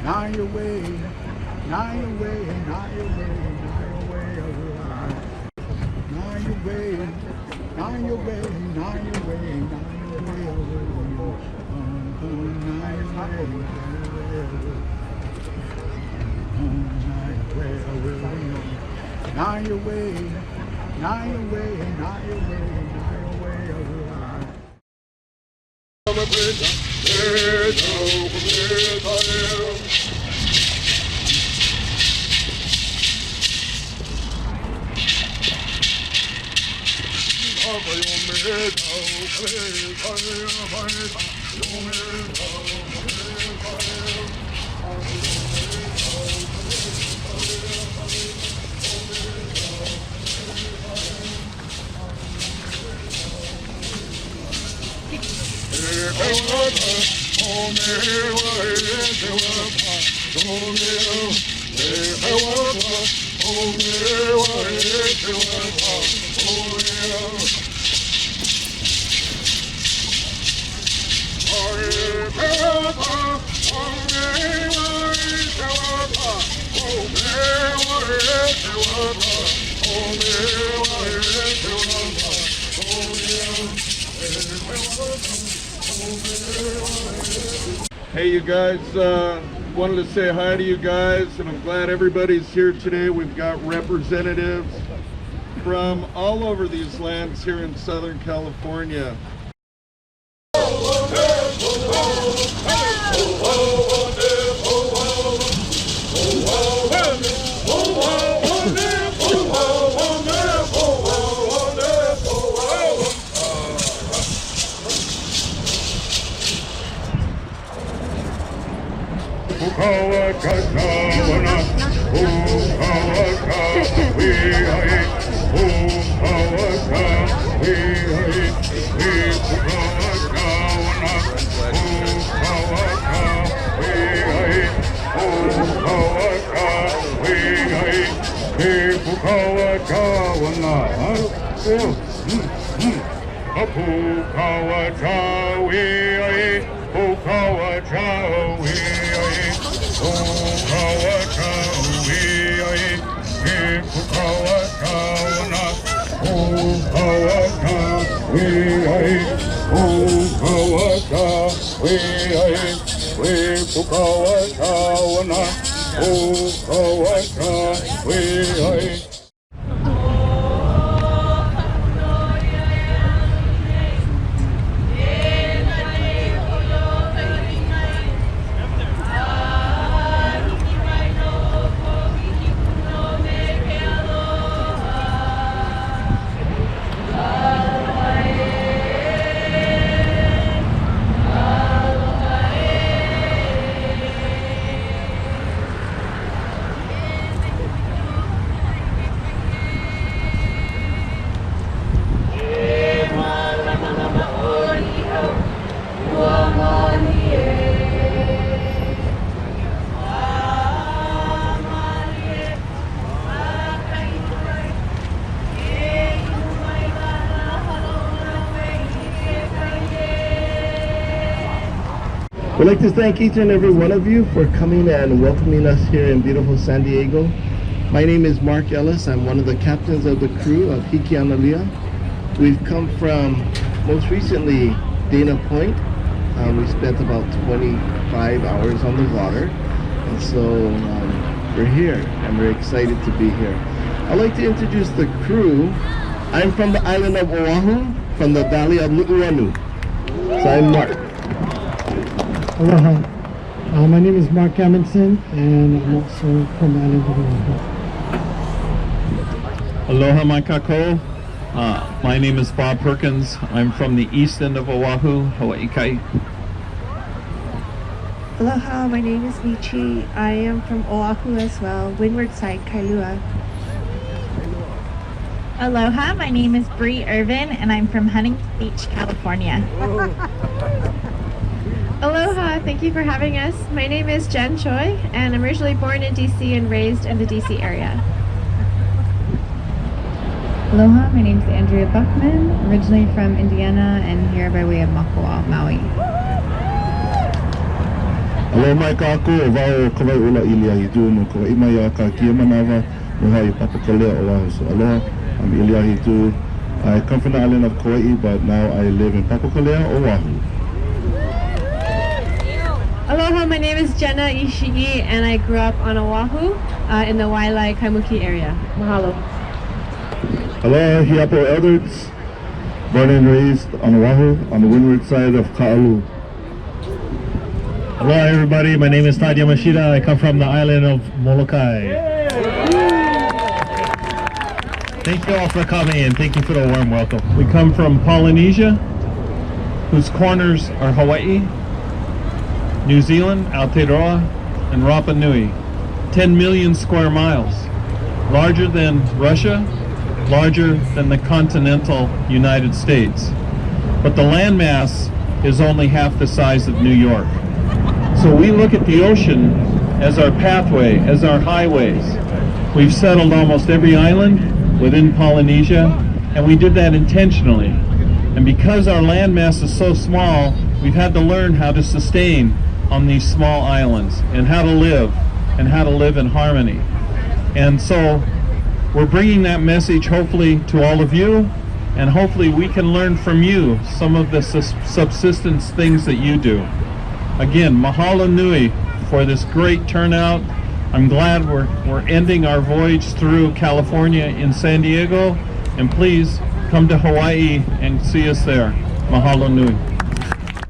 Now your way, now your way, now your way, now your way, now your way, now your way, now your way, now your way, now your way, now your way, now your way, Hey you guys, wanted to say hi to you guys, and I'm glad everybody's here today. We've got representatives from all over these lands here in Southern California. We'd like to thank each and every one of you for coming and welcoming us here in beautiful San Diego. My name is Mark Ellis. I'm one of the captains of the crew of Hikianalia. We've come from, most recently, Dana Point. We spent about 25 hours on the water, and so we're here and we're excited to be here. I'd like to introduce the crew. I'm from the island of Oahu, from the valley of Nu'uanu. So I'm Mark. Aloha. My name is Mark Amundsen, and I'm also from the island of Oahu. Aloha mai kākou. My name is Bob Perkins. I'm from the east end of Oahu, Hawaii. Aloha, my name is Michi. I am from Oahu as well, windward side, Kailua. Aloha, my name is Bree Irvin and I'm from Huntington Beach, California. Aloha, thank you for having us. My name is Jen Choi and I'm originally born in DC and raised in the DC area. Aloha, my name is Andrea Buckman, originally from Indiana and here by way of Makua, Maui. Aloha mai ka ako o wao kawai ula Ilia Hitu no ko imaya ka kia manawa no hai Hokulea Oahu. So aloha, I'm Ilia Hitu. I come from the island of Kauai, but now I live in Hokulea, Oahu. Aloha, my name is Jenna Ishii, and I grew up on Oahu in the Wailai Kaimuki area. Mahalo. Aloha, Hiapo Elders, born and raised on Oahu, on the windward side of Ka'alu. Hello everybody, my name is Tadia Mashida. I come from the island of Molokai. Thank you all for coming and thank you for the warm welcome. We come from Polynesia, whose corners are Hawaii, New Zealand, Aotearoa, and Rapa Nui. 10 million square miles, larger than Russia, larger than the continental United States. But the landmass is only half the size of New York. So we look at the ocean as our pathway, as our highways. We've settled almost every island within Polynesia, and we did that intentionally. And because our landmass is so small, we've had to learn how to sustain on these small islands and how to live in harmony. And so we're bringing that message hopefully to all of you, and hopefully we can learn from you some of the subsistence things that you do. Again, mahalo nui for this great turnout. I'm glad we're ending our voyage through California in San Diego, and please come to Hawaii and see us there. Mahalo nui.